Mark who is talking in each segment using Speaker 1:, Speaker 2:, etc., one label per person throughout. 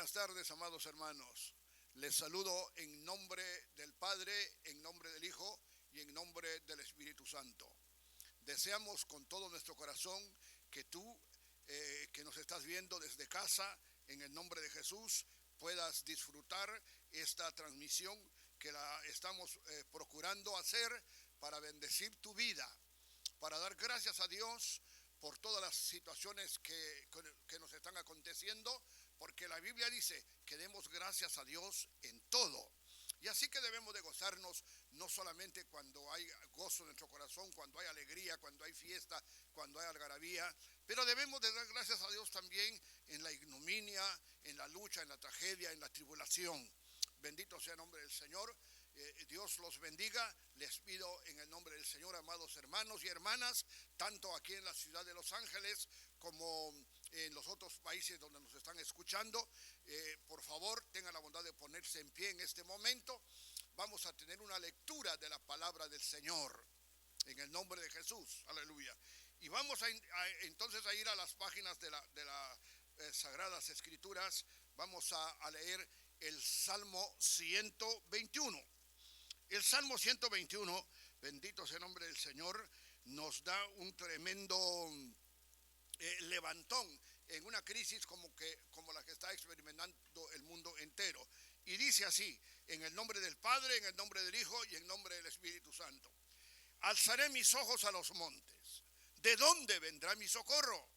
Speaker 1: Buenas tardes, amados hermanos. Les saludo en nombre del Padre, en nombre del Hijo y en nombre del Espíritu Santo. Deseamos con todo nuestro corazón que tú, que nos estás viendo desde casa, en el nombre de Jesús, puedas disfrutar esta transmisión que la estamos procurando hacer para bendecir tu vida, para dar gracias a Dios por todas las situaciones que nos están aconteciendo, porque la Biblia dice que demos gracias a Dios en todo. Y así que debemos de gozarnos, no solamente cuando hay gozo en nuestro corazón, cuando hay alegría, cuando hay fiesta, cuando hay algarabía, pero debemos de dar gracias a Dios también en la ignominia, en la lucha, en la tragedia, en la tribulación. Bendito sea el nombre del Señor. Dios los bendiga. Les pido en el nombre del Señor, amados hermanos y hermanas, tanto aquí en la ciudad de Los Ángeles como en los otros países donde nos están escuchando, por favor tengan la bondad de ponerse en pie en este momento. Vamos a tener una lectura de la palabra del Señor en el nombre de Jesús, aleluya. Y vamos entonces a ir a las páginas de las Sagradas Escrituras. Vamos a leer el Salmo 121. El Salmo 121, bendito sea el nombre del Señor, nos da un tremendo levantón en una crisis como la que está experimentando el mundo entero. Y dice así: en el nombre del Padre, en el nombre del Hijo y en el nombre del Espíritu Santo. Alzaré mis ojos a los montes. ¿De dónde vendrá mi socorro?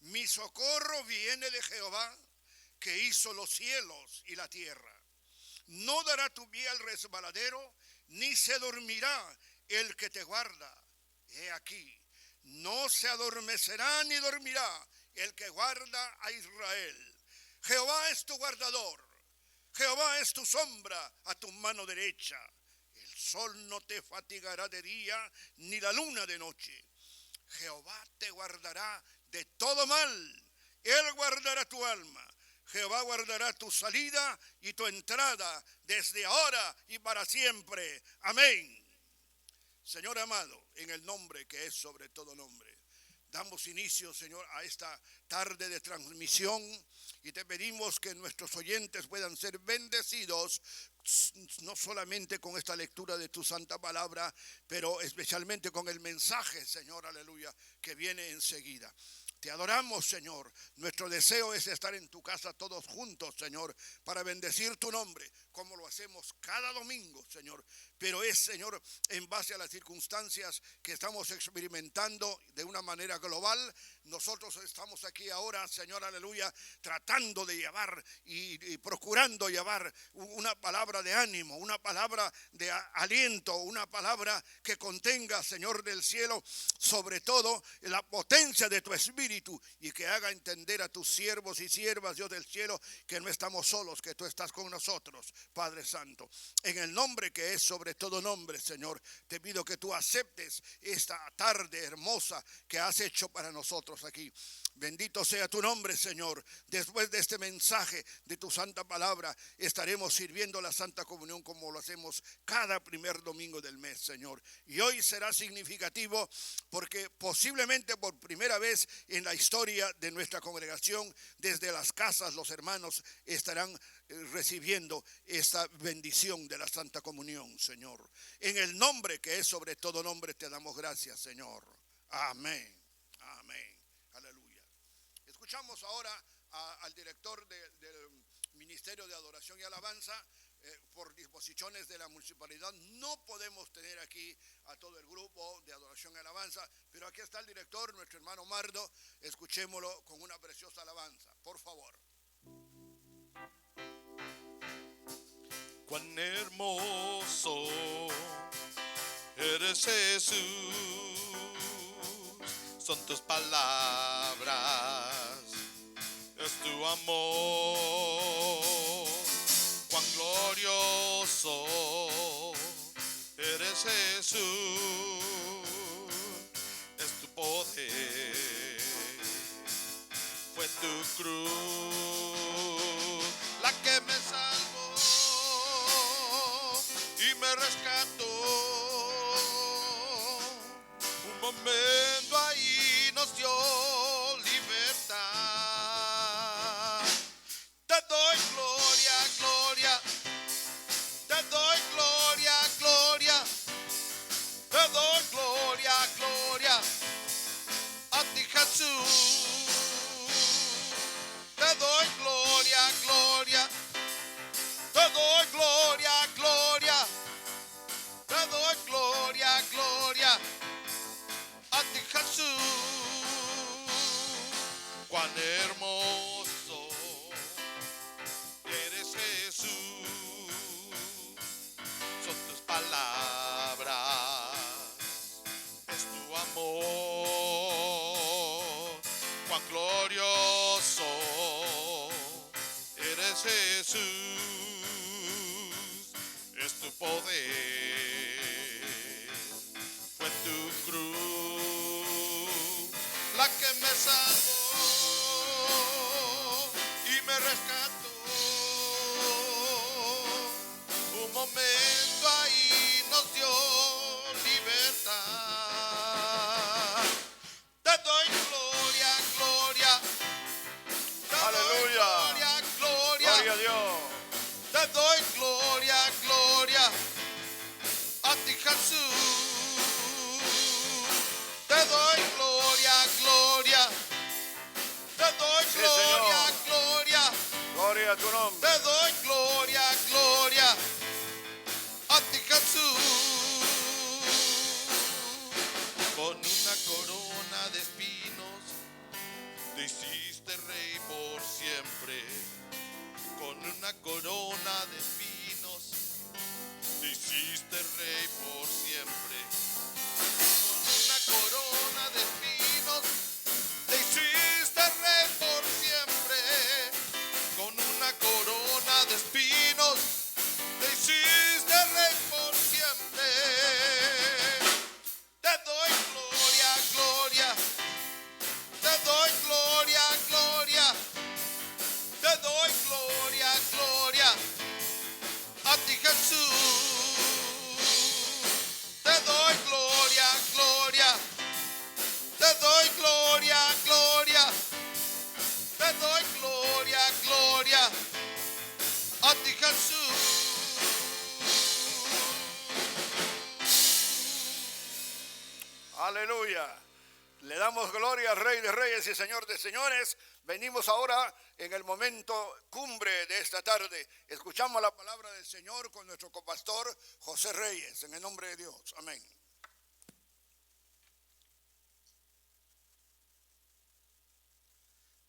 Speaker 1: Mi socorro viene de Jehová, que hizo los cielos y la tierra. No dará tu pie al resbaladero, ni se dormirá el que te guarda. He aquí, no se adormecerá ni dormirá el que guarda a Israel. Jehová es tu guardador, Jehová es tu sombra a tu mano derecha. El sol no te fatigará de día, ni la luna de noche. Jehová te guardará de todo mal, Él guardará tu alma. Jehová guardará tu salida y tu entrada desde ahora y para siempre. Amén. Señor amado, en el nombre que es sobre todo nombre, damos inicio, Señor, a esta tarde de transmisión y te pedimos que nuestros oyentes puedan ser bendecidos, no solamente con esta lectura de tu santa palabra, pero especialmente con el mensaje, Señor, aleluya, que viene enseguida. Te adoramos, Señor. Nuestro deseo es estar en tu casa todos juntos, Señor, para bendecir tu nombre, como lo hacemos cada domingo, Señor. Pero es, Señor, en base a las circunstancias que estamos experimentando de una manera global. Nosotros estamos aquí ahora, Señor, aleluya, tratando de llevar y procurando llevar una palabra de ánimo, una palabra de aliento, una palabra que contenga, Señor del cielo, sobre todo la potencia de tu Espíritu, y que haga entender a tus siervos y siervas, Dios del cielo, que no estamos solos, que tú estás con nosotros, Padre Santo. En el nombre que es sobre todo nombre, Señor, te pido que tú aceptes esta tarde hermosa que has hecho para nosotros aquí. Bendito sea tu nombre, Señor. Después de este mensaje de tu santa palabra, estaremos sirviendo la Santa Comunión como lo hacemos cada primer domingo del mes, Señor. Y hoy será significativo porque posiblemente por primera vez en la historia de nuestra congregación, desde las casas los hermanos estarán recibiendo esta bendición de la Santa Comunión, Señor. En el nombre que es sobre todo nombre te damos gracias, Señor. Amén. Amén. Aleluya. Escuchamos ahora al director del Ministerio de Adoración y Alabanza. Por disposiciones de la municipalidad no podemos tener aquí a todo el grupo de Adoración y Alabanza, pero aquí está el director, nuestro hermano Mardo. Escuchémoslo con una preciosa alabanza, por favor.
Speaker 2: Cuán hermoso eres, Jesús, son tus palabras, es tu amor. Cuán glorioso eres, Jesús, es tu poder, fue tu cruz la que me salvó y me rescató. Un momento ahí nos dio libertad. Te doy Jesús, es tu poder. Fue tu cruz la que me salvó y me rescató. Un momento ahí nos dio libertad. Te doy gloria, gloria. Te
Speaker 1: Aleluya.
Speaker 2: doy gloria, gloria.
Speaker 1: Gloria a Dios.
Speaker 2: Te doy gloria, gloria a ti, Jesús. Te doy gloria, gloria. Te doy
Speaker 1: Sí,
Speaker 2: gloria,
Speaker 1: Señor.
Speaker 2: gloria.
Speaker 1: Gloria a tu nombre.
Speaker 2: Te doy gloria, gloria a ti, Jesús. Con una corona de espinos te hiciste rey por siempre. Con una corona de espinos te hiciste rey por siempre. Con una corona de espinos te hiciste rey por siempre. Con una corona de espinos te hiciste rey por siempre. Te doy gloria, gloria. Te doy gloria, gloria. Te doy gloria, gloria a ti, Jesús. Te doy gloria, gloria. Te doy gloria, gloria. Te doy gloria, gloria a ti, Jesús.
Speaker 1: Aleluya. Le damos gloria al Rey de Reyes y Señor de Señores. Venimos ahora en el momento cumbre de esta tarde. Escuchamos la palabra del Señor con nuestro compastor José Reyes, en el nombre de Dios. Amén.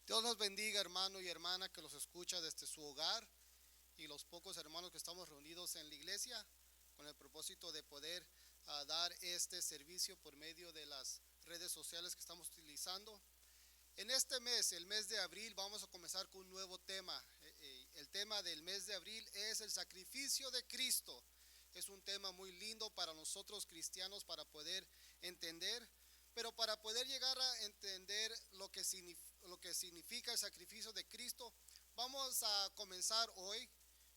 Speaker 3: Dios nos bendiga, hermano y hermana que los escucha desde su hogar, y los pocos hermanos que estamos reunidos en la iglesia con el propósito de poder dar este servicio por medio de las redes sociales que estamos utilizando. En este mes, el mes de abril, vamos a comenzar con un nuevo tema. El tema del mes de abril es el sacrificio de Cristo. Es un tema muy lindo para nosotros cristianos para poder entender, pero para poder llegar a entender lo que significa el sacrificio de Cristo, vamos a comenzar hoy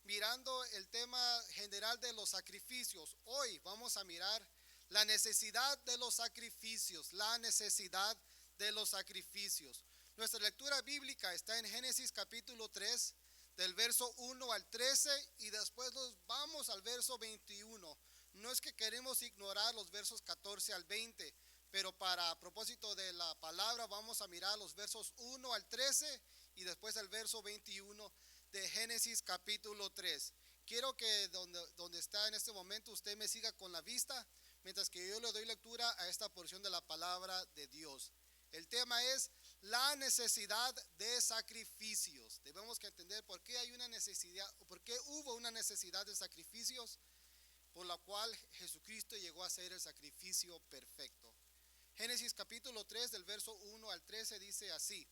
Speaker 3: mirando el tema general de los sacrificios. Hoy vamos a mirar la necesidad de los sacrificios, la necesidad de los sacrificios. Nuestra lectura bíblica está en Génesis capítulo 3, del verso 1 al 13, y después nos vamos al verso 21. No es que queremos ignorar los versos 14 al 20, pero para propósito de la palabra vamos a mirar los versos 1 al 13 y después el verso 21 de Génesis capítulo 3. Quiero que donde está en este momento usted me siga con la vista mientras que yo le doy lectura a esta porción de la palabra de Dios. El tema es la necesidad de sacrificios. Debemos que entender por qué hay una necesidad, o por qué hubo una necesidad de sacrificios, por la cual Jesucristo llegó a ser el sacrificio perfecto. Génesis capítulo 3 del verso 1 al 13 dice así: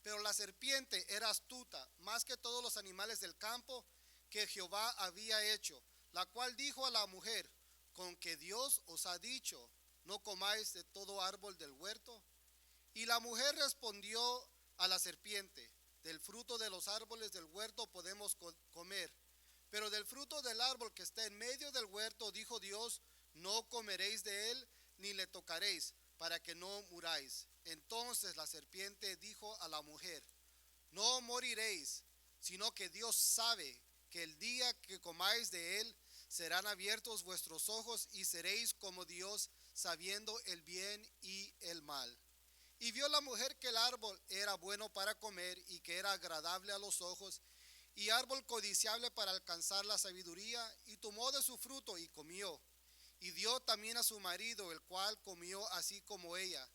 Speaker 3: pero la serpiente era astuta más que todos los animales del campo que Jehová había hecho, la cual dijo a la mujer: ¿con que Dios os ha dicho, no comáis de todo árbol del huerto? Y la mujer respondió a la serpiente: del fruto de los árboles del huerto podemos comer, pero del fruto del árbol que está en medio del huerto, dijo Dios, no comeréis de él, ni le tocaréis, para que no muráis. Entonces la serpiente dijo a la mujer: no moriréis, sino que Dios sabe que el día que comáis de él, serán abiertos vuestros ojos y seréis como Dios, sabiendo el bien y el mal. Y vio la mujer que el árbol era bueno para comer y que era agradable a los ojos, y árbol codiciable para alcanzar la sabiduría, y tomó de su fruto y comió. Y dio también a su marido, el cual comió así como ella.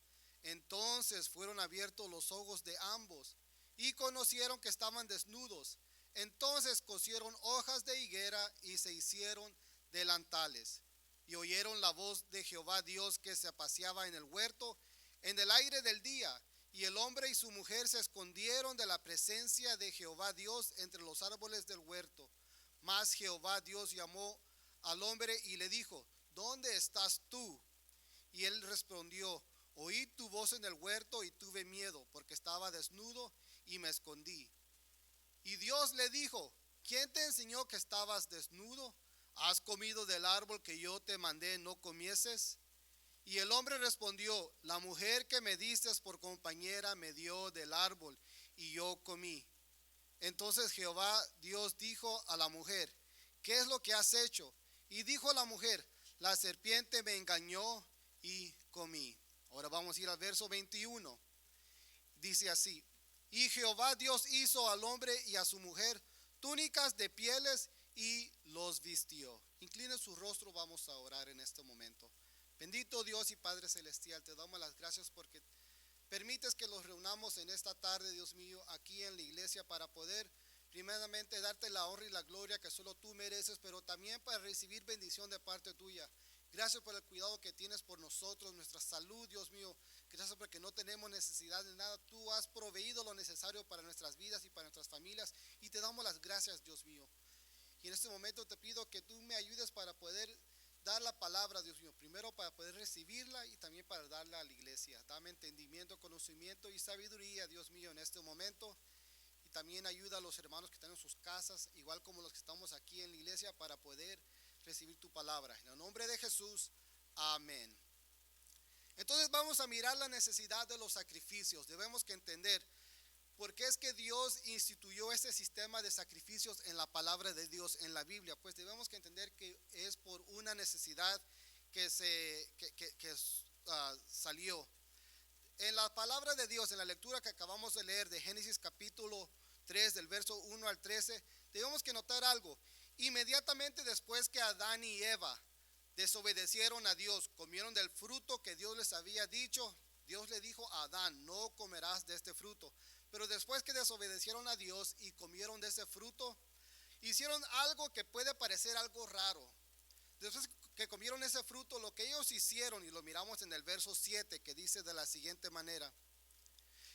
Speaker 3: Entonces fueron abiertos los ojos de ambos, y conocieron que estaban desnudos. Entonces cosieron hojas de higuera y se hicieron delantales. Y oyeron la voz de Jehová Dios que se paseaba en el huerto en el aire del día. Y el hombre y su mujer se escondieron de la presencia de Jehová Dios entre los árboles del huerto. Mas Jehová Dios llamó al hombre y le dijo: ¿dónde estás tú? Y él respondió: oí tu voz en el huerto y tuve miedo, porque estaba desnudo y me escondí. Y Dios le dijo: ¿quién te enseñó que estabas desnudo? ¿Has comido del árbol que yo te mandé no comieses? Y el hombre respondió: la mujer que me diste por compañera me dio del árbol y yo comí. Entonces Jehová Dios dijo a la mujer: ¿qué es lo que has hecho? Y dijo la mujer: la serpiente me engañó y comí. Ahora vamos a ir al verso 21. Dice así: y Jehová Dios hizo al hombre y a su mujer túnicas de pieles y los vistió. Incline su rostro, vamos a orar en este momento. Bendito Dios y Padre Celestial, te damos las gracias porque permites que los reunamos en esta tarde, Dios mío, aquí en la iglesia para poder primeramente darte la honra y la gloria que solo tú mereces, pero también para recibir bendición de parte tuya. Gracias por el cuidado que tienes por nosotros, nuestra salud, Dios mío. Gracias porque no tenemos necesidad de nada. Tú has proveído lo necesario para nuestras vidas y para nuestras familias, y te damos las gracias, Dios mío. Y en este momento te pido que tú me ayudes para poder dar la palabra, Dios mío, primero para poder recibirla y también para darla a la iglesia. Dame entendimiento, conocimiento y sabiduría, Dios mío, en este momento. Y también ayuda a los hermanos que están en sus casas, igual como los que estamos aquí en la iglesia, para poder recibir tu palabra. En el nombre de Jesús, amén. Entonces vamos a mirar la necesidad de los sacrificios. Debemos que entender por qué es que Dios instituyó este sistema de sacrificios en la palabra de Dios en la Biblia. Pues debemos que entender que es por una necesidad que salió. En la palabra de Dios, en la lectura que acabamos de leer de Génesis capítulo 3, del verso 1 al 13, debemos que notar algo. Inmediatamente después que Adán y Eva desobedecieron a Dios, comieron del fruto que Dios les había dicho, Dios le dijo a Adán: no comerás de este fruto. Pero después que desobedecieron a Dios y comieron de ese fruto, hicieron algo que puede parecer algo raro. Después que comieron ese fruto, lo que ellos hicieron, y lo miramos en el verso 7, que dice de la siguiente manera: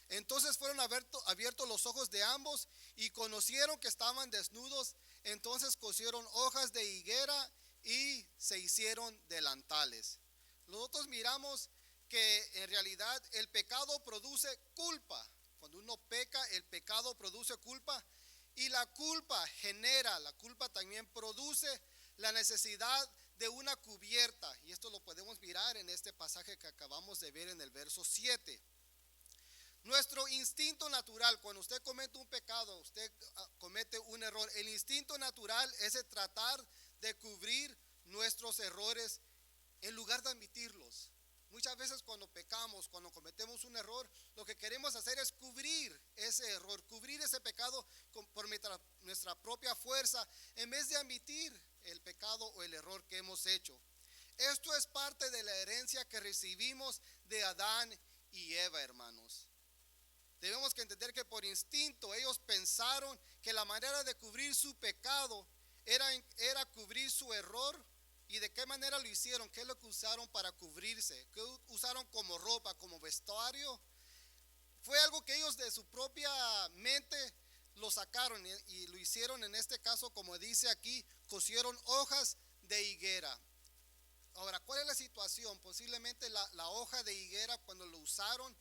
Speaker 3: entonces fueron abiertos los ojos de ambos y conocieron que estaban desnudos. Entonces cosieron hojas de higuera y se hicieron delantales. Nosotros miramos que en realidad el pecado produce culpa. Cuando uno peca, el pecado produce culpa, y la culpa también produce la necesidad de una cubierta. Y esto lo podemos mirar en este pasaje que acabamos de ver en el verso 7. Nuestro instinto natural, cuando usted comete un pecado, usted comete un error, el instinto natural es de tratar de cubrir nuestros errores en lugar de admitirlos. Muchas veces cuando pecamos, cuando cometemos un error, lo que queremos hacer es cubrir ese error, cubrir ese pecado por nuestra propia fuerza, en vez de admitir el pecado o el error que hemos hecho. Esto es parte de la herencia que recibimos de Adán y Eva, hermanos. Debemos que entender que por instinto ellos pensaron que la manera de cubrir su pecado era cubrir su error. ¿Y de qué manera lo hicieron? ¿Qué es lo que usaron para cubrirse? ¿Qué usaron como ropa, como vestuario? Fue algo que ellos de su propia mente lo sacaron y lo hicieron, en este caso, como dice aquí, cosieron hojas de higuera. Ahora, ¿cuál es la situación? Posiblemente la hoja de higuera, cuando lo usaron,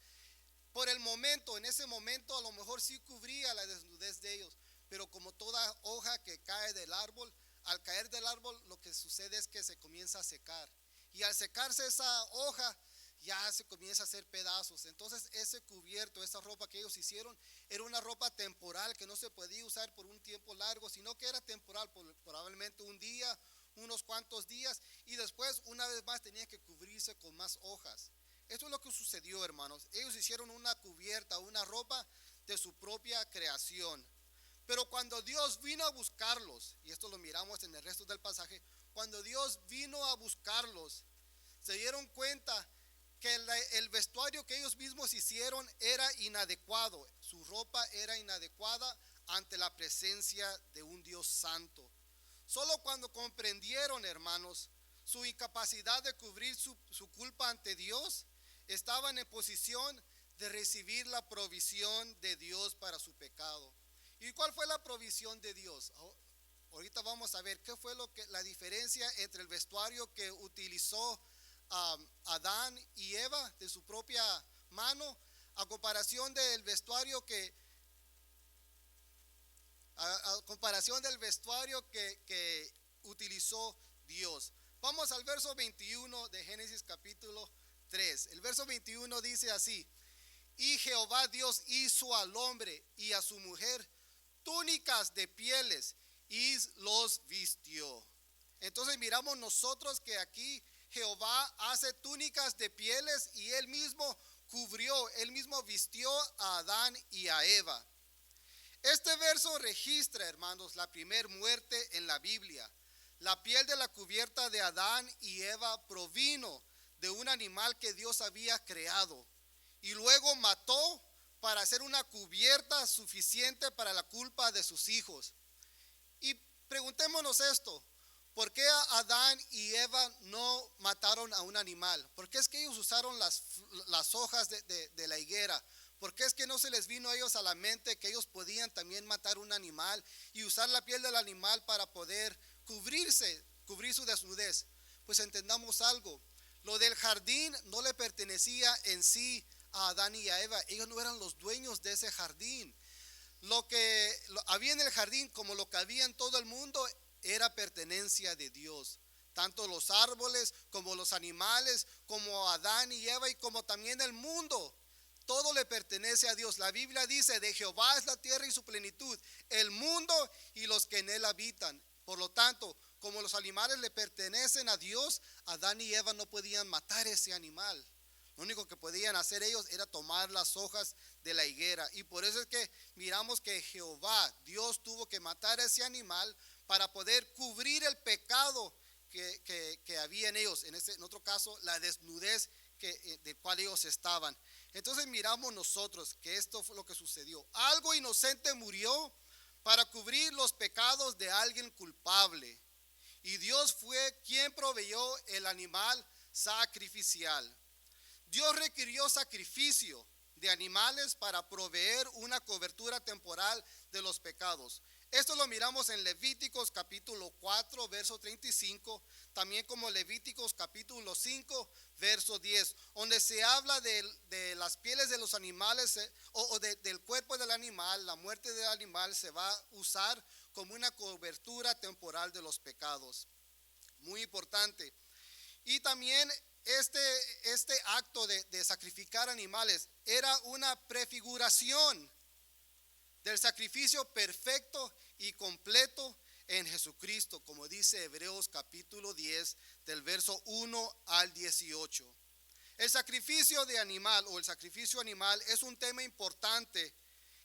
Speaker 3: por el momento, en ese momento a lo mejor sí cubría la desnudez de ellos, pero como toda hoja que cae del árbol, al caer del árbol lo que sucede es que se comienza a secar, y al secarse esa hoja ya se comienza a hacer pedazos. Entonces ese cubierto, esa ropa que ellos hicieron, era una ropa temporal que no se podía usar por un tiempo largo, sino que era temporal, probablemente un día, unos cuantos días, y después una vez más tenían que cubrirse con más hojas. Esto es lo que sucedió, hermanos. Ellos hicieron una cubierta, una ropa de su propia creación. Pero cuando Dios vino a buscarlos, y esto lo miramos en el resto del pasaje, cuando Dios vino a buscarlos, se dieron cuenta que el vestuario que ellos mismos hicieron era inadecuado. Su ropa era inadecuada ante la presencia de un Dios santo. Solo cuando comprendieron, hermanos, su incapacidad de cubrir su culpa ante Dios, estaban en posición de recibir la provisión de Dios para su pecado. ¿Y cuál fue la provisión de Dios? Ahorita vamos a ver qué fue la diferencia entre el vestuario que utilizó Adán y Eva de su propia mano a comparación del vestuario que utilizó Dios. Vamos al verso 21 de Génesis capítulo 3. El verso 21 dice así: y Jehová Dios hizo al hombre y a su mujer túnicas de pieles y los vistió. Entonces miramos nosotros que aquí Jehová hace túnicas de pieles y él mismo cubrió, él mismo vistió a Adán y a Eva. Este verso registra, hermanos, la primer muerte en la Biblia. La piel de la cubierta de Adán y Eva provino de un animal que Dios había creado y luego mató para hacer una cubierta suficiente para la culpa de sus hijos. Y preguntémonos esto: ¿por qué Adán y Eva no mataron a un animal? ¿Por qué es que ellos usaron las hojas de la higuera? ¿Por qué es que no se les vino a ellos a la mente que ellos podían también matar un animal y usar la piel del animal para poder cubrir su desnudez? Pues entendamos algo: lo del jardín no le pertenecía en sí a Adán y a Eva. Ellos no eran los dueños de ese jardín. Lo que había en el jardín, como lo que había en todo el mundo, era pertenencia de Dios. Tanto los árboles como los animales, como Adán y Eva y como también el mundo, todo le pertenece a Dios. La Biblia dice: de Jehová es la tierra y su plenitud, el mundo y los que en él habitan. Por lo tanto, como los animales le pertenecen a Dios, Adán y Eva no podían matar ese animal. Lo único que podían hacer ellos era tomar las hojas de la higuera. Y por eso es que miramos que Jehová, Dios, tuvo que matar a ese animal para poder cubrir el pecado que había en ellos. En otro caso, la desnudez del cual ellos estaban. Entonces miramos nosotros que esto fue lo que sucedió. Algo inocente murió para cubrir los pecados de alguien culpable. Y Dios fue quien proveyó el animal sacrificial. Dios requirió sacrificio de animales para proveer una cobertura temporal de los pecados. Esto lo miramos en Levíticos capítulo 4, verso 35, también como Levíticos capítulo 5, verso 10, donde se habla de las pieles de los animales del cuerpo del animal. La muerte del animal se va a usar como una cobertura temporal de los pecados. Muy importante. Y también este acto de sacrificar animales era una prefiguración del sacrificio perfecto y completo en Jesucristo, como dice Hebreos capítulo 10 del verso 1 al 18. El sacrificio de animal o el sacrificio animal es un tema importante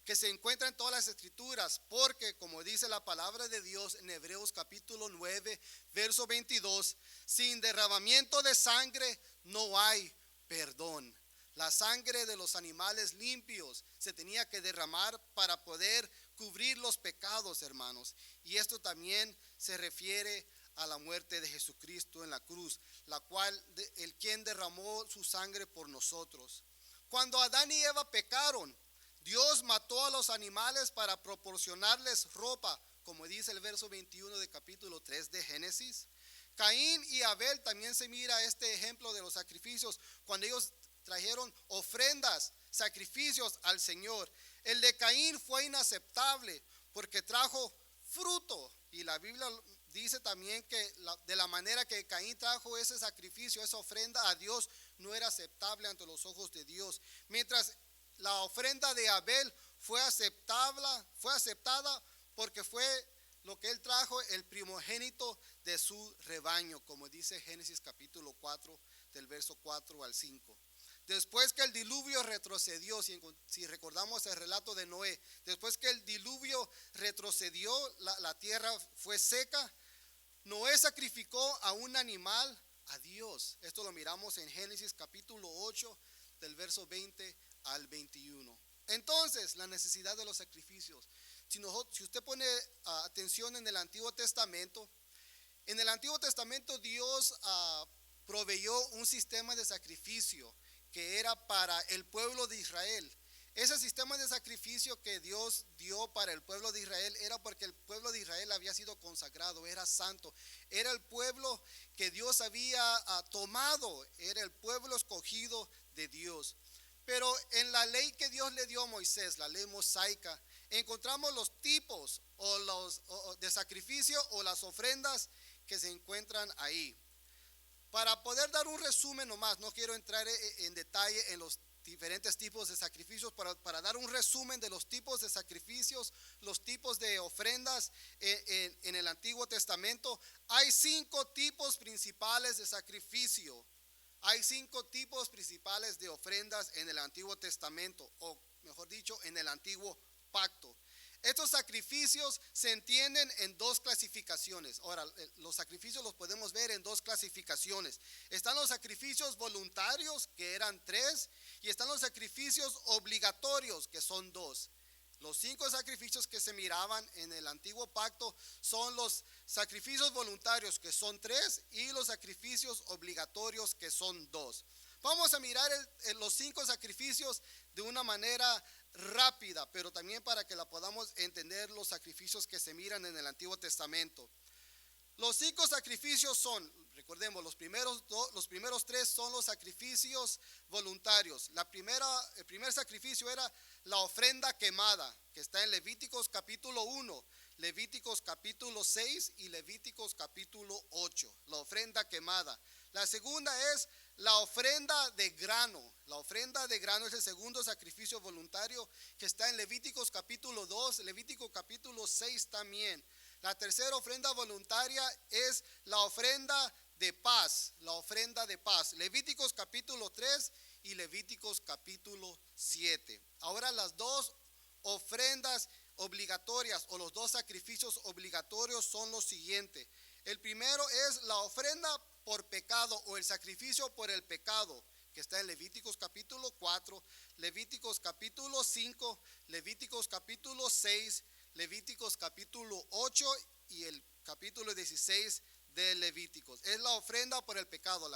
Speaker 3: que se encuentra en todas las escrituras, porque como dice la palabra de Dios en Hebreos capítulo 9 verso 22, sin derramamiento de sangre no hay perdón. La sangre de los animales limpios se tenía que derramar para poder cubrir los pecados, hermanos. Y esto también se refiere a la muerte de Jesucristo en la cruz, la cual quien derramó su sangre por nosotros. Cuando Adán y Eva pecaron, Dios mató a los animales para proporcionarles ropa, como dice el verso 21 de capítulo 3 de Génesis. Caín y Abel también se mira este ejemplo de los sacrificios cuando ellos trajeron ofrendas, sacrificios al Señor. El de Caín fue inaceptable porque trajo fruto, y la Biblia dice también que de la manera que Caín trajo ese sacrificio, esa ofrenda a Dios, no era aceptable ante los ojos de Dios. Mientras la ofrenda de Abel fue aceptada porque fue lo que él trajo, el primogénito de su rebaño, como dice Génesis capítulo 4 del verso 4 al 5. Después que el diluvio retrocedió, si recordamos el relato de Noé, después que el diluvio retrocedió, la tierra fue seca, Noé sacrificó a un animal a Dios. Esto lo miramos en Génesis capítulo 8 del verso 20 al 21. Entonces, la necesidad de los sacrificios. Si usted pone atención en el Antiguo Testamento, Dios proveyó un sistema de sacrificio que era para el pueblo de Israel. Ese sistema de sacrificio que Dios dio para el pueblo de Israel era porque el pueblo de Israel había sido consagrado, era santo, era el pueblo que Dios había tomado, era el pueblo escogido de Dios. Pero en la ley que Dios le dio a Moisés, la ley mosaica, encontramos los tipos de sacrificio o las ofrendas que se encuentran ahí. Para poder dar un resumen nomás, no quiero entrar en detalle en los diferentes tipos de sacrificios, para dar un resumen de los tipos de sacrificios, los tipos de ofrendas en el Antiguo Testamento. Hay 5 tipos principales de sacrificio. Hay 5 tipos principales de ofrendas en el Antiguo Testamento, o mejor dicho, en el Antiguo Pacto. Estos sacrificios se entienden en 2 clasificaciones. Ahora, los sacrificios los podemos ver en 2 clasificaciones. Están los sacrificios voluntarios, que eran 3, y están los sacrificios obligatorios, que son 2. Los 5 sacrificios que se miraban en el Antiguo Pacto son los sacrificios voluntarios, que son 3, y los sacrificios obligatorios, que son 2. Vamos a mirar los 5 sacrificios de una manera rápida, pero también para que la podamos entender, los sacrificios que se miran en el Antiguo Testamento. Los 5 sacrificios son, recordemos, los primeros 3 son los sacrificios voluntarios. El primer sacrificio era la ofrenda quemada, que está en Levíticos capítulo 1, Levíticos capítulo 6 y Levíticos capítulo 8, la ofrenda quemada. La segunda es la ofrenda de grano. La ofrenda de grano es el segundo sacrificio voluntario, que está en Levíticos capítulo 2, Levítico capítulo 6 también. La tercera ofrenda voluntaria es la ofrenda de paz, la ofrenda de paz. Levíticos capítulo 3 y Levíticos capítulo 7. Ahora las 2 ofrendas obligatorias o los 2 sacrificios obligatorios son los siguientes. El primero es la ofrenda por pecado o el sacrificio por el pecado, que está en Levíticos capítulo 4, Levíticos capítulo 5, Levíticos capítulo 6, Levíticos capítulo 8 y el capítulo 16 de Levíticos. Es la ofrenda por el pecado,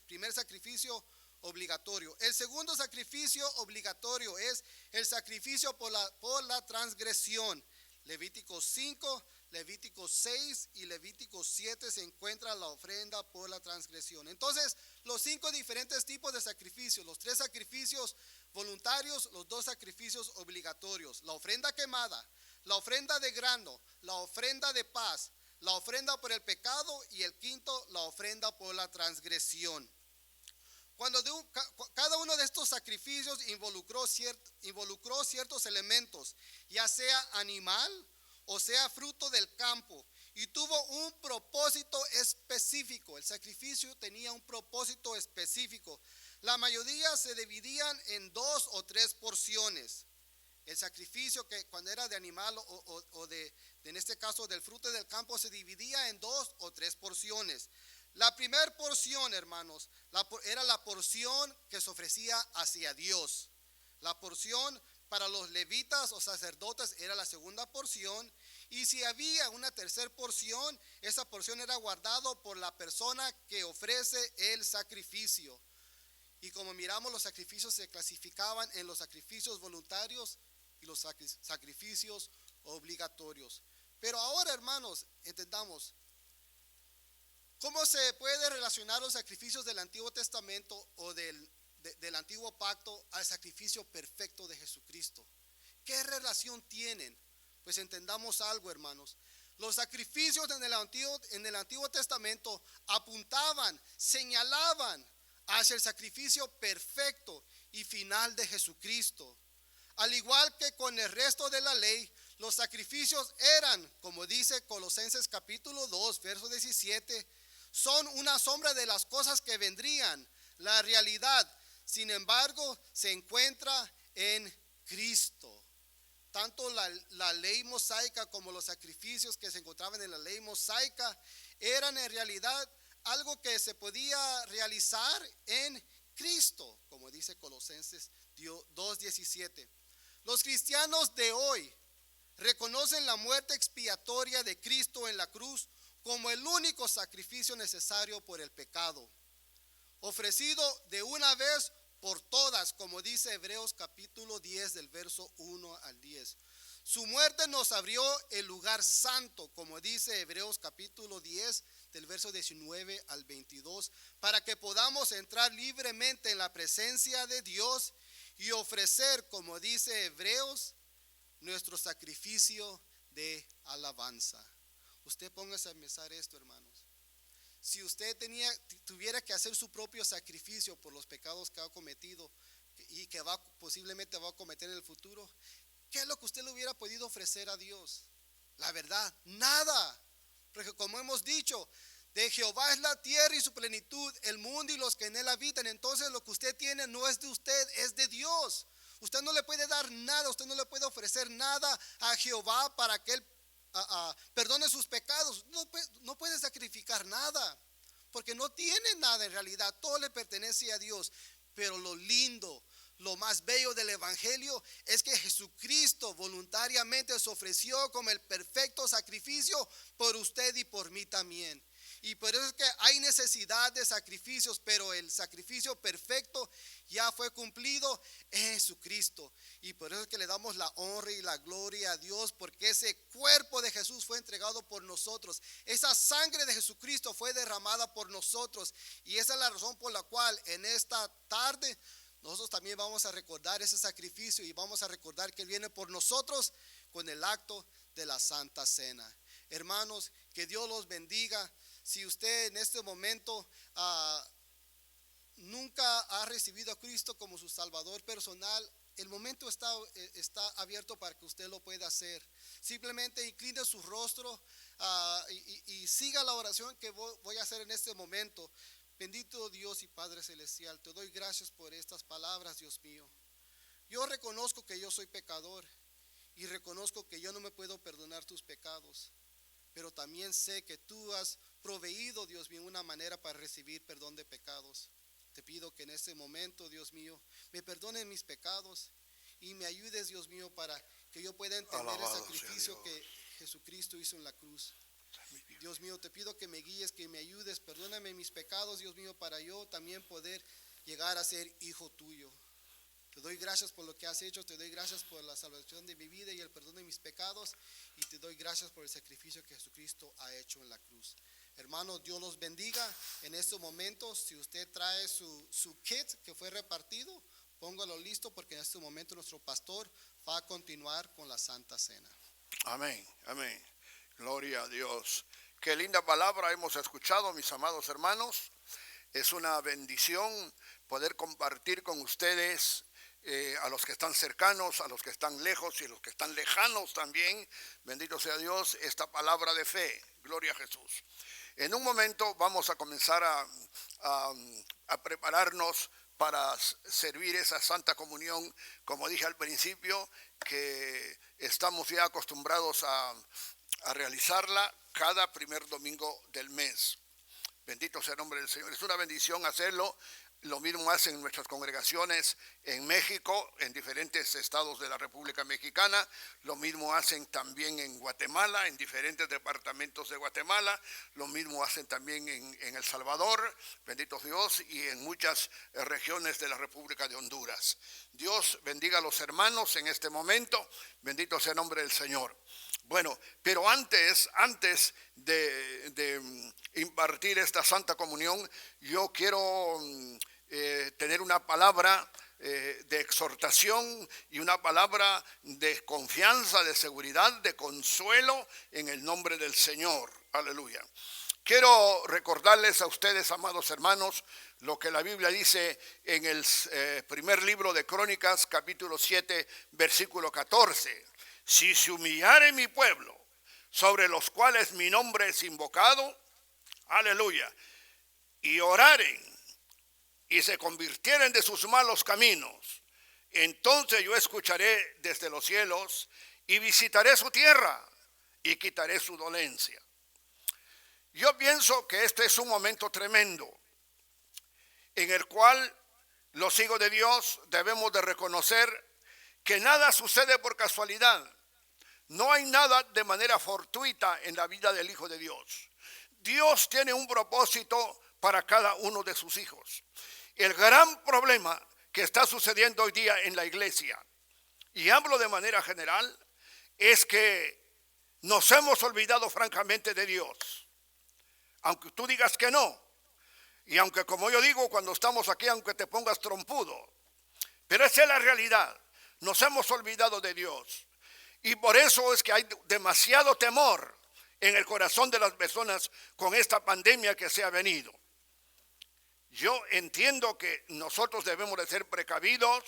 Speaker 3: primer sacrificio obligatorio. El segundo sacrificio obligatorio es el sacrificio por la transgresión. Levíticos 5, Levíticos 6 y Levíticos 7 se encuentra la ofrenda por la transgresión. Entonces, los 5 diferentes tipos de sacrificios, los 3 sacrificios voluntarios, los 2 sacrificios obligatorios, la ofrenda quemada, la ofrenda de grano, la ofrenda de paz, la ofrenda por el pecado y el quinto, la ofrenda por la transgresión. Cada uno de estos sacrificios involucró ciertos elementos, ya sea animal o sea fruto del campo, y tuvo un propósito específico. El sacrificio tenía un propósito específico. La mayoría se dividían en 2 o 3 porciones. El sacrificio, que cuando era de animal o en este caso del fruto del campo, se dividía en 2 o 3 porciones. La primera porción, hermanos, era la porción que se ofrecía hacia Dios. La porción para los levitas o sacerdotes era la segunda porción. Y si había una tercera porción, esa porción era guardado por la persona que ofrece el sacrificio. Y como miramos, los sacrificios se clasificaban en los sacrificios voluntarios y los sacrificios obligatorios. Pero ahora, hermanos, entendamos cómo se puede relacionar los sacrificios del Antiguo Testamento o del Antiguo Pacto al sacrificio perfecto de Jesucristo. ¿Qué relación tienen? Pues entendamos algo, hermanos. Los sacrificios en el Antiguo Testamento apuntaban, señalaban hacia el sacrificio perfecto y final de Jesucristo. Al igual que con el resto de la ley, los sacrificios eran, como dice Colosenses capítulo 2, verso 17, son una sombra de las cosas que vendrían. La realidad, sin embargo, se encuentra en Cristo. Tanto la ley mosaica como los sacrificios que se encontraban en la ley mosaica eran en realidad algo que se podía realizar en Cristo, como dice Colosenses 2:17. Los cristianos de hoy reconocen la muerte expiatoria de Cristo en la cruz como el único sacrificio necesario por el pecado. ofrecido de una vez por todas, como dice Hebreos capítulo 10 del verso 1 al 10. Su muerte nos abrió el lugar santo, como dice Hebreos capítulo 10 del verso 19 al 22, para que podamos entrar libremente en la presencia de Dios y ofrecer, como dice Hebreos, nuestro sacrificio de alabanza. Usted póngase a pensar esto, hermanos. Si usted tuviera que hacer su propio sacrificio por los pecados que ha cometido y que posiblemente va a cometer en el futuro, ¿qué es lo que usted le hubiera podido ofrecer a Dios? La verdad, nada. Porque como hemos dicho, de Jehová es la tierra y su plenitud, el mundo y los que en él habitan. Entonces lo que usted tiene no es de usted, es de Dios. Usted no le puede dar nada, usted no le puede ofrecer nada a Jehová para que él perdone sus pecados. No puede sacrificar nada, porque no tiene nada en realidad, todo le pertenece a Dios. Pero lo lindo, lo más bello del evangelio es que Jesucristo voluntariamente se ofreció como el perfecto sacrificio por usted y por mí también. Y por eso es que hay necesidad de sacrificios, pero el sacrificio perfecto ya fue cumplido en Jesucristo. Y por eso es que le damos la honra y la gloria a Dios, porque ese cuerpo de Jesús fue entregado por nosotros. Esa sangre de Jesucristo fue derramada por nosotros. Y esa es la razón por la cual en esta tarde nosotros también vamos a recordar ese sacrificio y vamos a recordar que Él viene por nosotros con el acto de la Santa Cena. Hermanos, que Dios los bendiga. Si usted en este momento nunca ha recibido a Cristo como su Salvador personal, el momento está abierto para que usted lo pueda hacer. Simplemente incline su rostro y siga la oración que voy a hacer en este momento. Bendito Dios y Padre Celestial, te doy gracias por estas palabras, Dios mío. Yo reconozco que yo soy pecador y reconozco que yo no me puedo perdonar tus pecados, pero también sé que tú has proveído, Dios mío, una manera para recibir perdón de pecados. Te pido que en este momento, Dios mío, me perdonen mis pecados y me ayudes, Dios mío, para que yo pueda entender el sacrificio que Jesucristo hizo en la cruz. Dios mío, te pido que me guíes, que me ayudes, perdóname mis pecados, Dios mío, para yo también poder llegar a ser hijo tuyo. Te doy gracias por lo que has hecho, te doy gracias por la salvación de mi vida y el perdón de mis pecados, y te doy gracias por el sacrificio que Jesucristo ha hecho en la cruz. Hermanos, Dios los bendiga. En estos momentos, si usted trae su kit que fue repartido, póngalo listo, porque en este momento nuestro pastor va a continuar con la Santa Cena.
Speaker 1: Amén, amén. Gloria a Dios. Qué linda palabra hemos escuchado, mis amados hermanos. Es una bendición poder compartir con ustedes, a los que están cercanos, a los que están lejos y a los que están lejanos también. Bendito sea Dios, esta palabra de fe. Gloria a Jesús. En un momento vamos a comenzar a prepararnos para servir esa Santa Comunión, como dije al principio, que estamos ya acostumbrados a realizarla cada primer domingo del mes. Bendito sea el nombre del Señor. Es una bendición hacerlo. Lo mismo hacen nuestras congregaciones en México, en diferentes estados de la República Mexicana. Lo mismo hacen también en Guatemala, en diferentes departamentos de Guatemala. Lo mismo hacen también en El Salvador, bendito Dios, y en muchas regiones de la República de Honduras. Dios bendiga a los hermanos en este momento. Bendito sea el nombre del Señor. Bueno, pero antes de impartir esta Santa Comunión, yo quiero tener una palabra de exhortación y una palabra de confianza, de seguridad, de consuelo en el nombre del Señor. Aleluya. Quiero recordarles a ustedes, amados hermanos, lo que la Biblia dice en el primer libro de Crónicas, capítulo 7, versículo 14. Si se humillare mi pueblo, sobre los cuales mi nombre es invocado, aleluya, y oraren y se convirtieren de sus malos caminos, entonces yo escucharé desde los cielos y visitaré su tierra y quitaré su dolencia. Yo pienso que este es un momento tremendo en el cual los hijos de Dios debemos de reconocer que nada sucede por casualidad. No hay nada de manera fortuita en la vida del Hijo de Dios. Dios tiene un propósito para cada uno de sus hijos. El gran problema que está sucediendo hoy día en la iglesia, y hablo de manera general, es que nos hemos olvidado francamente de Dios. Aunque tú digas que no, y aunque como yo digo cuando estamos aquí, aunque te pongas trompudo, pero esa es la realidad, nos hemos olvidado de Dios. Y por eso es que hay demasiado temor en el corazón de las personas con esta pandemia que se ha venido. Yo entiendo que nosotros debemos de ser precavidos,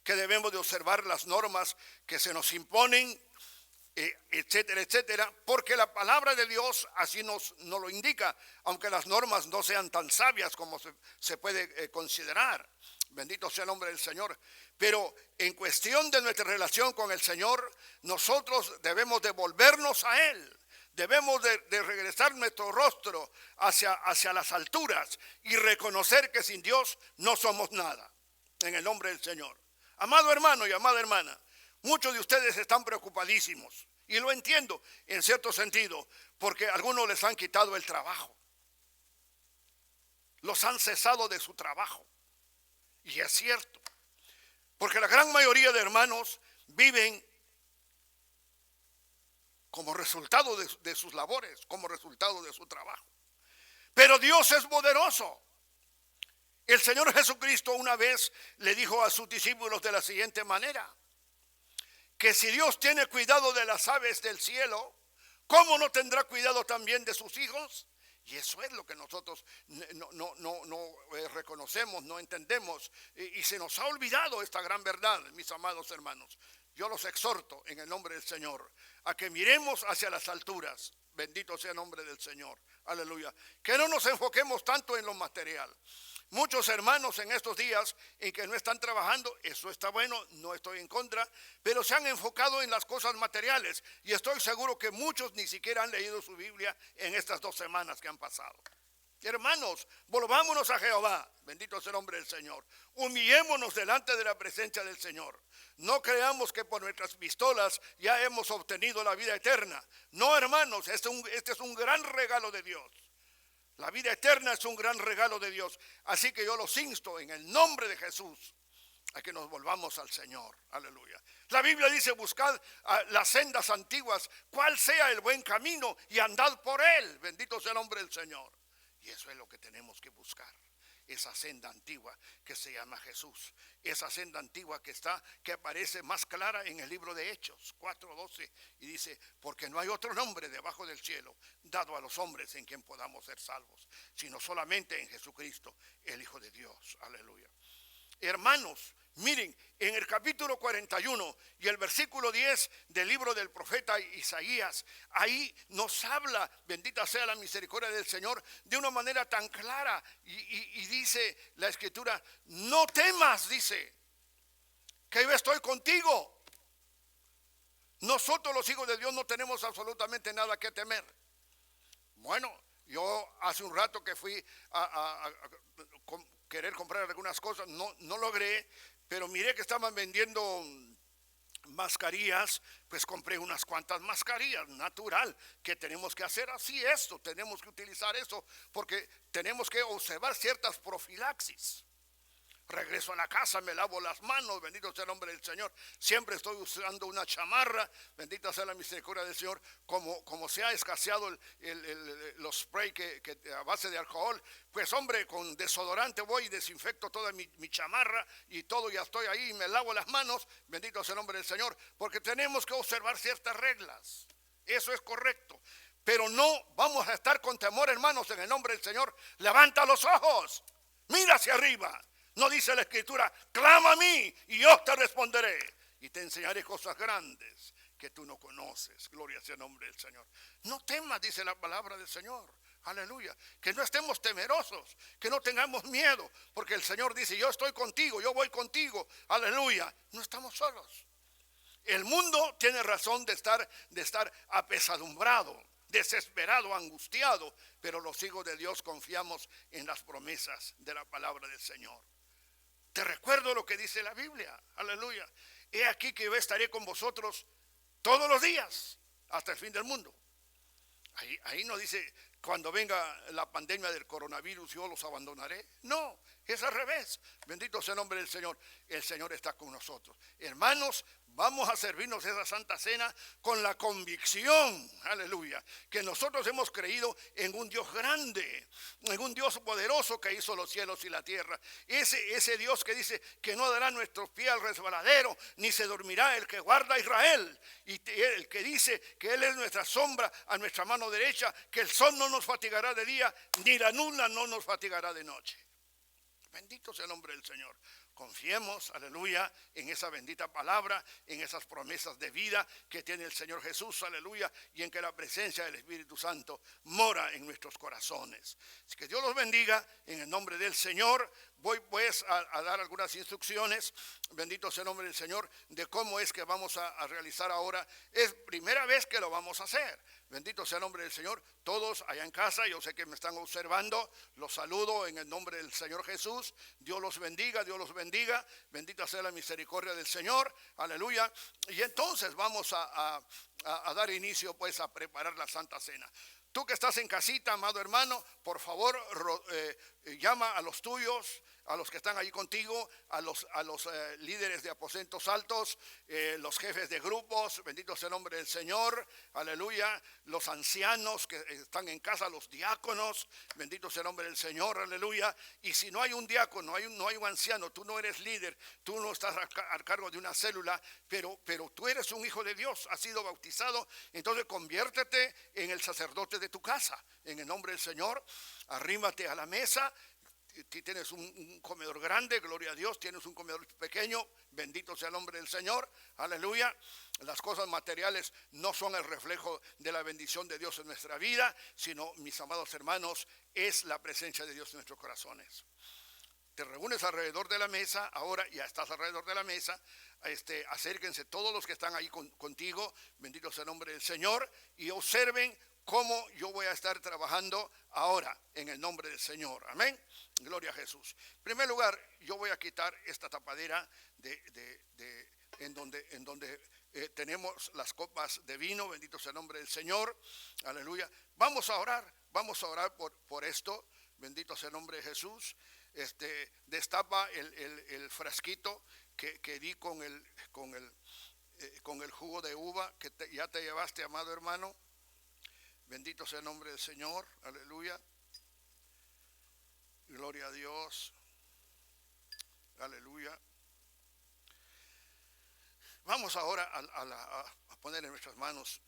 Speaker 1: que debemos de observar las normas que se nos imponen, etcétera, etcétera, porque la palabra de Dios así nos lo indica, aunque las normas no sean tan sabias como se puede considerar. Bendito sea el nombre del Señor. Pero en cuestión de nuestra relación con el Señor, nosotros debemos de volvernos a Él. Debemos de regresar nuestro rostro hacia las alturas y reconocer que sin Dios no somos nada. En el nombre del Señor. Amado hermano y amada hermana, muchos de ustedes están preocupadísimos. Y lo entiendo en cierto sentido, porque a algunos les han quitado el trabajo. Los han cesado de su trabajo. Y es cierto. Porque la gran mayoría de hermanos viven como resultado de sus labores, como resultado de su trabajo. Pero Dios es poderoso. El Señor Jesucristo una vez le dijo a sus discípulos de la siguiente manera: que si Dios tiene cuidado de las aves del cielo, ¿cómo no tendrá cuidado también de sus hijos? Y eso es lo que nosotros no reconocemos, no entendemos, y se nos ha olvidado esta gran verdad, mis amados hermanos. Yo los exhorto en el nombre del Señor a que miremos hacia las alturas. Bendito sea el nombre del Señor. Aleluya. Que no nos enfoquemos tanto en lo material. Muchos hermanos en estos días en que no están trabajando, eso está bueno, no estoy en contra, pero se han enfocado en las cosas materiales y estoy seguro que muchos ni siquiera han leído su Biblia en estas 2 semanas que han pasado. Hermanos, volvámonos a Jehová, bendito sea el nombre del Señor. Humillémonos delante de la presencia del Señor. No creamos que por nuestras pistolas ya hemos obtenido la vida eterna. No, hermanos, este es un gran regalo de Dios. La vida eterna es un gran regalo de Dios. Así que yo los insto en el nombre de Jesús a que nos volvamos al Señor. Aleluya. La Biblia dice: buscad las sendas antiguas, cuál sea el buen camino, y andad por él. Bendito sea el nombre del Señor. Y eso es lo que tenemos que buscar. Esa senda antigua que se llama Jesús. Esa senda antigua que aparece más clara en el libro de Hechos 4:12. Y dice: porque no hay otro nombre debajo del cielo dado a los hombres en quien podamos ser salvos, sino solamente en Jesucristo, el Hijo de Dios. Aleluya. Hermanos, miren, en el capítulo 41 y el versículo 10 del libro del profeta Isaías, ahí nos habla, bendita sea la misericordia del Señor, de una manera tan clara. Y dice la Escritura: no temas, dice, que yo estoy contigo. Nosotros los hijos de Dios no tenemos absolutamente nada que temer. Bueno, yo hace un rato que fui a querer comprar algunas cosas, no logré, pero miré que estaban vendiendo mascarillas, pues compré unas cuantas mascarillas. Natural que tenemos que hacer así esto, tenemos que utilizar eso, porque tenemos que observar ciertas profilaxis. Regreso a la casa, me lavo las manos, bendito sea el nombre del Señor. Siempre estoy usando una chamarra, bendita sea la misericordia del Señor. Como se ha escaseado los spray que a base de alcohol, pues hombre, con desodorante voy y desinfecto toda mi chamarra y todo, ya estoy ahí y me lavo las manos, bendito sea el nombre del Señor, porque tenemos que observar ciertas reglas. Eso es correcto. Pero no vamos a estar con temor, hermanos, en el nombre del Señor. Levanta los ojos, mira hacia arriba. No dice la Escritura: clama a mí y yo te responderé y te enseñaré cosas grandes que tú no conoces. Gloria sea el nombre del Señor. No temas, dice la palabra del Señor. Aleluya. Que no estemos temerosos, que no tengamos miedo, porque el Señor dice: yo estoy contigo, yo voy contigo. Aleluya. No estamos solos. El mundo tiene razón de estar apesadumbrado, desesperado, angustiado, pero los hijos de Dios confiamos en las promesas de la palabra del Señor. Te recuerdo lo que dice la Biblia. Aleluya. He aquí que yo estaré con vosotros todos los días hasta el fin del mundo. Ahí no dice cuando venga la pandemia del coronavirus yo los abandonaré. No, es al revés. Bendito sea el nombre del Señor. El Señor está con nosotros. Hermanos, vamos a servirnos esa Santa Cena con la convicción, aleluya, que nosotros hemos creído en un Dios grande, en un Dios poderoso que hizo los cielos y la tierra. Ese Dios que dice que no dará nuestros pies al resbaladero, ni se dormirá el que guarda a Israel. Y el que dice que Él es nuestra sombra a nuestra mano derecha, que el sol no nos fatigará de día, ni la luna no nos fatigará de noche. Bendito sea el nombre del Señor. Confiemos, aleluya, en esa bendita palabra, en esas promesas de vida que tiene el Señor Jesús, aleluya, y en que la presencia del Espíritu Santo mora en nuestros corazones. Así que Dios los bendiga en el nombre del Señor. Voy pues a dar algunas instrucciones, bendito sea el nombre del Señor, de cómo es que vamos a realizar ahora. Es primera vez que lo vamos a hacer. Bendito sea el nombre del Señor. Todos allá en casa, yo sé que me están observando, los saludo en el nombre del Señor Jesús. Dios los bendiga, Dios los bendiga. Bendita sea la misericordia del Señor, aleluya. Y entonces vamos a dar inicio pues a preparar la Santa Cena. Tú que estás en casita, amado hermano, por favor llama a los tuyos, a los que están ahí contigo, a los líderes de aposentos altos, los jefes de grupos, bendito sea el nombre del Señor, aleluya, los ancianos que están en casa, los diáconos, bendito sea el nombre del Señor, aleluya. Y si no hay un diácono, no hay un anciano, tú no eres líder, tú no estás al cargo de una célula, pero tú eres un hijo de Dios, has sido bautizado, entonces conviértete en el sacerdote de tu casa, en el nombre del Señor. Arrímate a la mesa. Tienes un comedor grande, gloria a Dios. Tienes un comedor pequeño, bendito sea el nombre del Señor, aleluya. Las cosas materiales no son el reflejo de la bendición de Dios en nuestra vida, sino, mis amados hermanos, es la presencia de Dios en nuestros corazones. Te reúnes alrededor de la mesa, ahora ya estás alrededor de la mesa, acérquense todos los que están ahí contigo, bendito sea el nombre del Señor, y observen cómo yo voy a estar trabajando ahora en el nombre del Señor. Amén. Gloria a Jesús. En primer lugar, yo voy a quitar esta tapadera en donde tenemos las copas de vino. Bendito sea el nombre del Señor. Aleluya. Vamos a orar por esto. Bendito sea el nombre de Jesús. Destapa el frasquito que di con el jugo de uva que ya te llevaste, amado hermano. Bendito sea el nombre del Señor, aleluya, gloria a Dios, aleluya. Vamos ahora a poner en nuestras manos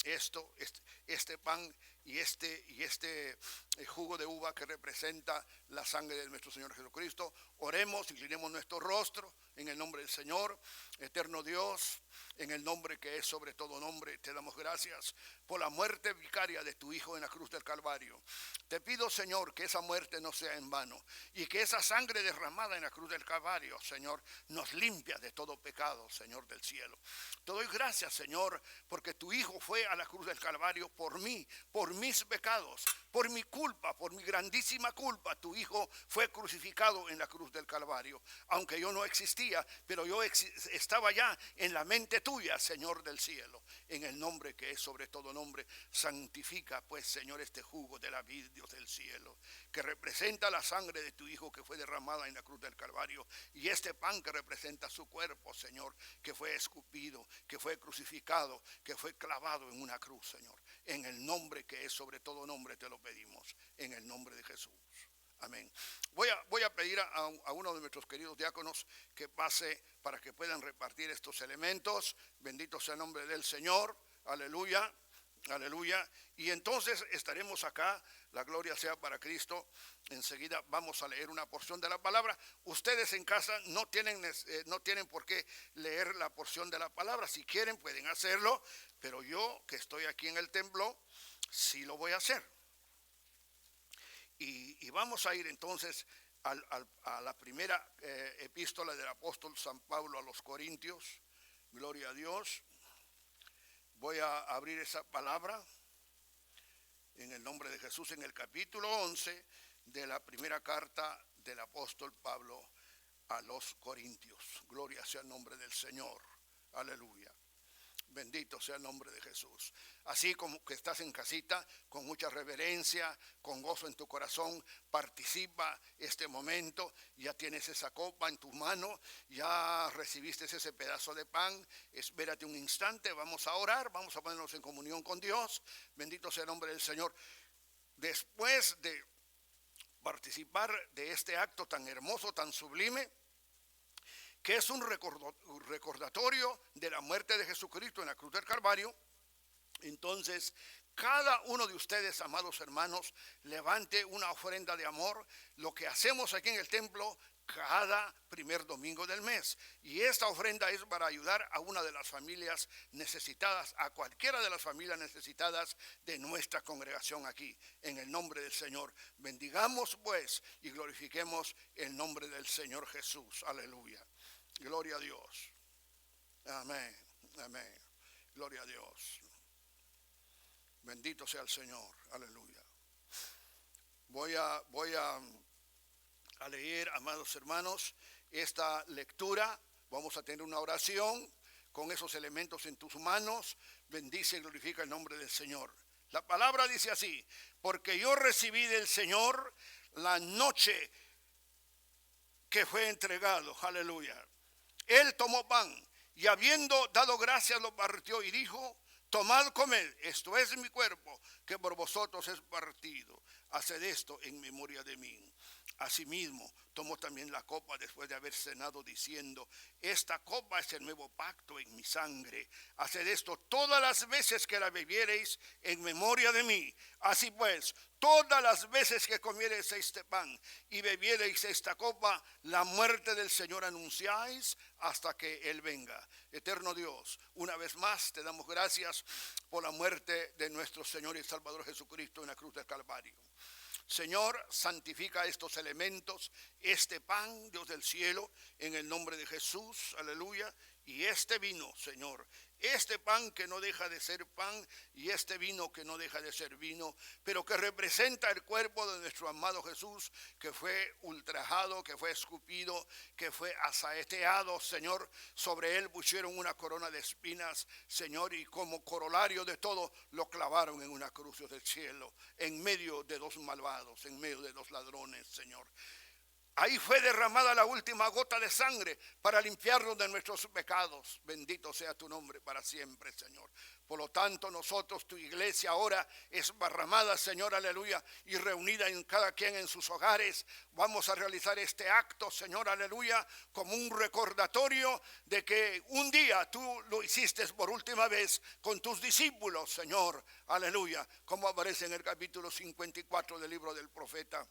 Speaker 1: este pan y este jugo de uva que representa la sangre de nuestro Señor Jesucristo. Oremos, inclinemos nuestro rostro en el nombre del Señor. Eterno Dios, en el nombre que es sobre todo nombre, te damos gracias por la muerte vicaria de tu Hijo en la cruz del Calvario. Te pido, Señor, que esa muerte no sea en vano y que esa sangre derramada en la cruz del Calvario, Señor, nos limpia de todo pecado, Señor del cielo. Te doy gracias, Señor, porque tu Hijo fue a la cruz del Calvario por mí, por mis pecados, por mi culpa, por mi grandísima culpa. Tu Hijo fue crucificado en la cruz del Calvario, aunque yo no existía, pero yo estaba ya en la mente tuya, Señor del cielo. En el nombre que es sobre todo nombre, santifica pues, Señor, este jugo de la vid, Dios del cielo, que representa la sangre de tu Hijo que fue derramada en la cruz del Calvario, y este pan que representa su cuerpo, Señor, que fue escupido, que fue crucificado, que fue clavado en una cruz, Señor. En el nombre que es sobre todo nombre te lo pedimos, en el nombre de Jesús. Amén. Voy a pedir a uno de nuestros queridos diáconos que pase para que puedan repartir estos elementos. Bendito sea el nombre del Señor. Aleluya, aleluya. Y entonces estaremos acá. La gloria sea para Cristo. Enseguida vamos a leer una porción de la palabra. Ustedes en casa no tienen por qué leer la porción de la palabra. Si quieren pueden hacerlo, pero yo que estoy aquí en el templo, sí lo voy a hacer. Y vamos a ir entonces a la primera epístola del apóstol San Pablo a los Corintios. Gloria a Dios. Voy a abrir esa palabra en el nombre de Jesús en el capítulo 11 de la primera carta del apóstol Pablo a los Corintios. Gloria sea el nombre del Señor. Aleluya. Bendito sea el nombre de Jesús. así como que estás en casita, con mucha reverencia, con gozo en tu corazón, participa este momento. Ya tienes esa copa en tus manos, ya recibiste ese pedazo de pan. Espérate un instante, vamos a orar, vamos a ponernos en comunión con Dios. Bendito sea el nombre del Señor. Después de participar de este acto tan hermoso, tan sublime, que es un recordatorio de la muerte de Jesucristo en la cruz del Calvario, entonces cada uno de ustedes, amados hermanos, levante una ofrenda de amor, lo que hacemos aquí en el templo cada primer domingo del mes. Y esta ofrenda es para ayudar a una de las familias necesitadas, a cualquiera de las familias necesitadas de nuestra congregación aquí. En el nombre del Señor, bendigamos pues y glorifiquemos el nombre del Señor Jesús. Aleluya. Gloria a Dios. Amén. Amén. Gloria a Dios. Bendito sea el Señor. Aleluya. Voy a leer, amados hermanos, esta lectura. Vamos a tener una oración con esos elementos en tus manos. Bendice y glorifica el nombre del Señor. La palabra dice así: porque yo recibí del Señor la noche que fue entregado. Aleluya. Él tomó pan y habiendo dado gracias lo partió y dijo: tomad, comed, esto es mi cuerpo que por vosotros es partido. Haced esto en memoria de mí. Asimismo, tomó también la copa después de haber cenado, diciendo: esta copa es el nuevo pacto en mi sangre. Haced esto todas las veces que la bebiereis en memoria de mí. Así pues, todas las veces que comiereis este pan y bebiereis esta copa, la muerte del Señor anunciáis hasta que Él venga. Eterno Dios, una vez más te damos gracias por la muerte de nuestro Señor y Salvador Jesucristo en la cruz del Calvario. Señor, santifica estos elementos, este pan, Dios del cielo, en el nombre de Jesús, aleluya, y este vino, Señor, este pan que no deja de ser pan y este vino que no deja de ser vino, pero que representa el cuerpo de nuestro amado Jesús, que fue ultrajado, que fue escupido, que fue asaeteado, Señor. Sobre él pusieron una corona de espinas, Señor, y como corolario de todo lo clavaron en una cruz del cielo, en medio de dos malvados, en medio de dos ladrones, Señor. Ahí fue derramada la última gota de sangre para limpiarnos de nuestros pecados. Bendito sea tu nombre para siempre, Señor. Por lo tanto, nosotros, tu iglesia ahora es derramada, Señor, aleluya, y reunida en cada quien en sus hogares. Vamos a realizar este acto, Señor, aleluya, como un recordatorio de que un día tú lo hiciste por última vez con tus discípulos, Señor, aleluya, como aparece en el capítulo 54 del libro del profeta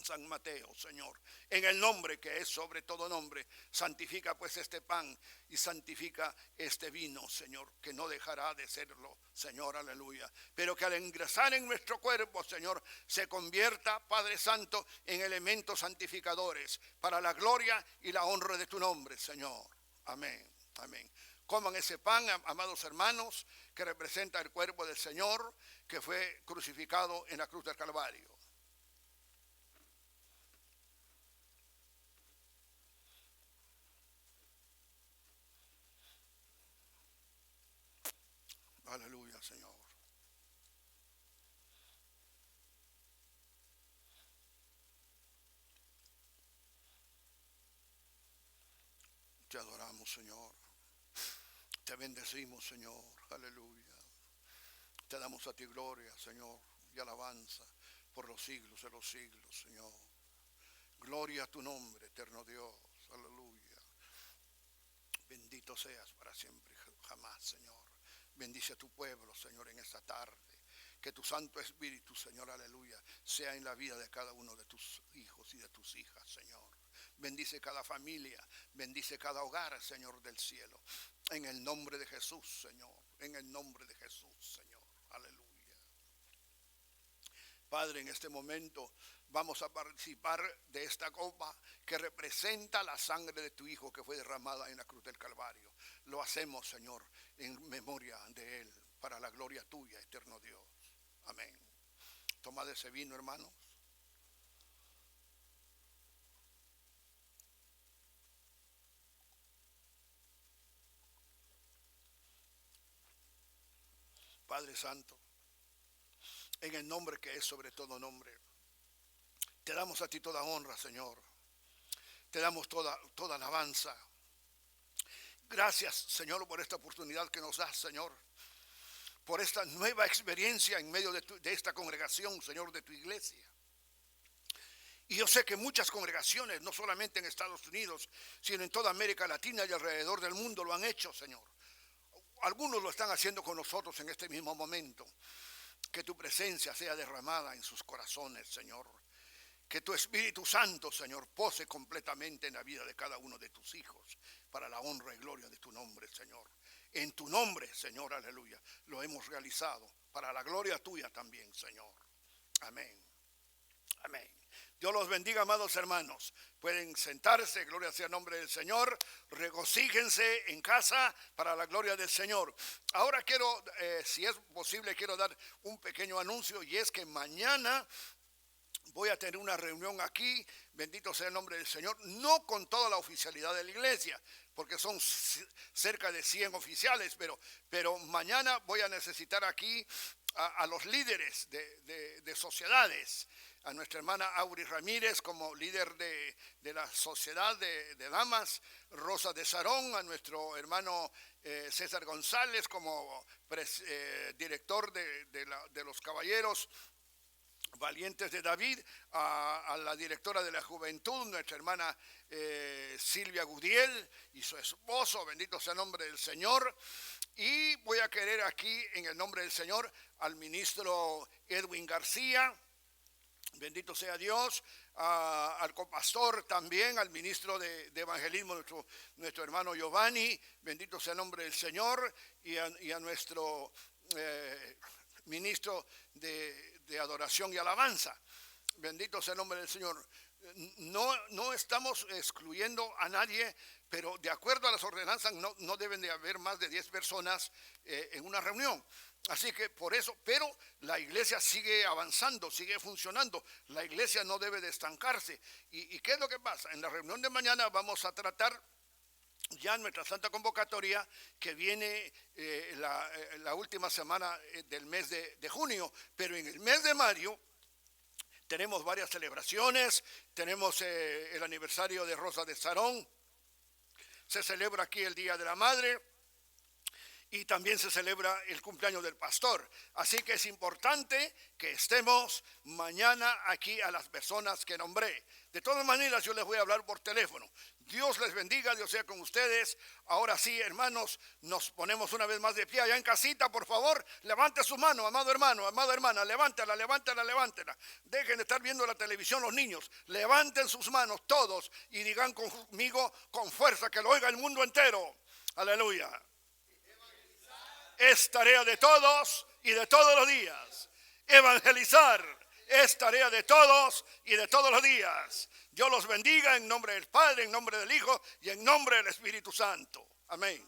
Speaker 1: San Mateo, Señor. En el nombre que es sobre todo nombre, santifica pues este pan y santifica este vino, Señor, que no dejará de serlo, Señor, aleluya. Pero que al ingresar en nuestro cuerpo, Señor, se convierta, Padre Santo, en elementos santificadores para la gloria y la honra de tu nombre, Señor. Amén, amén. Coman ese pan, amados hermanos, que representa el cuerpo del Señor, que fue crucificado en la cruz del Calvario. Aleluya, Señor. Te adoramos, Señor. Te bendecimos, Señor. Aleluya. Te damos a ti gloria, Señor, y alabanza por los siglos de los siglos, Señor. Gloria a tu nombre, eterno Dios. Aleluya. Bendito seas para siempre, jamás, Señor. Bendice a tu pueblo, Señor, en esta tarde. Que tu Santo Espíritu, Señor, aleluya, sea en la vida de cada uno de tus hijos y de tus hijas, Señor. Bendice cada familia, bendice cada hogar, Señor del cielo. En el nombre de Jesús, Señor. En el nombre de Jesús, Señor. Aleluya. Padre, en este momento vamos a participar de esta copa que representa la sangre de tu Hijo que fue derramada en la cruz del Calvario. Lo hacemos, Señor, en memoria de Él, para la gloria tuya, eterno Dios. Amén. Tomad ese vino, hermanos. Padre Santo, en el nombre que es sobre todo nombre, te damos a ti toda honra, Señor. Te damos toda alabanza. Gracias, Señor, por esta oportunidad que nos das, Señor. Por esta nueva experiencia en medio de esta congregación, Señor, de tu iglesia. Y yo sé que muchas congregaciones, no solamente en Estados Unidos, sino en toda América Latina y alrededor del mundo lo han hecho, Señor. Algunos lo están haciendo con nosotros en este mismo momento. Que tu presencia sea derramada en sus corazones, Señor. Que tu Espíritu Santo, Señor, pose completamente en la vida de cada uno de tus hijos, para la honra y gloria de tu nombre, Señor. En tu nombre, Señor, aleluya, lo hemos realizado, para la gloria tuya también, Señor. Amén. Amén. Dios los bendiga, amados hermanos. Pueden sentarse, gloria sea el nombre del Señor. Regocíjense en casa para la gloria del Señor. Ahora quiero, si es posible, quiero dar un pequeño anuncio, y es que mañana voy a tener una reunión aquí, bendito sea el nombre del Señor, no con toda la oficialidad de la iglesia, porque son cerca de 100 oficiales, pero mañana voy a necesitar aquí a los líderes de sociedades, a nuestra hermana Auri Ramírez como líder de la sociedad de damas, Rosa de Sarón, a nuestro hermano César González como director de los caballeros Valientes de David, a la directora de la juventud, nuestra hermana Silvia Gudiel y su esposo, bendito sea el nombre del Señor. Y voy a querer aquí en el nombre del Señor al ministro Edwin García, bendito sea Dios, al copastor también, al ministro de evangelismo, nuestro hermano Giovanni, bendito sea el nombre del Señor, y a nuestro ministro de adoración y alabanza, bendito sea el nombre del Señor. No estamos excluyendo a nadie, pero de acuerdo a las ordenanzas no deben de haber más de 10 personas en una reunión. Así que por eso, pero la iglesia sigue avanzando, sigue funcionando. La iglesia no debe de estancarse. ¿Y qué es lo que pasa? En la reunión de mañana vamos a tratar ya nuestra santa convocatoria que viene la última semana del mes de junio, pero en el mes de mayo tenemos varias celebraciones. Tenemos el aniversario de Rosa de Sarón, se celebra aquí el Día de la Madre y también se celebra el cumpleaños del pastor. Así que es importante que estemos mañana aquí a las personas que nombré. De todas maneras, yo les voy a hablar por teléfono. Dios les bendiga, Dios sea con ustedes. Ahora sí, hermanos, nos ponemos una vez más de pie allá en casita, por favor. Levante su mano, amado hermano, amada hermana, levántela, levántela, levántela. Dejen de estar viendo la televisión los niños. Levanten sus manos todos y digan conmigo con fuerza, que lo oiga el mundo entero. Aleluya. Es tarea de todos y de todos los días. Evangelizar es tarea de todos y de todos los días. Dios los bendiga en nombre del Padre, en nombre del Hijo y en nombre del Espíritu Santo. Amén.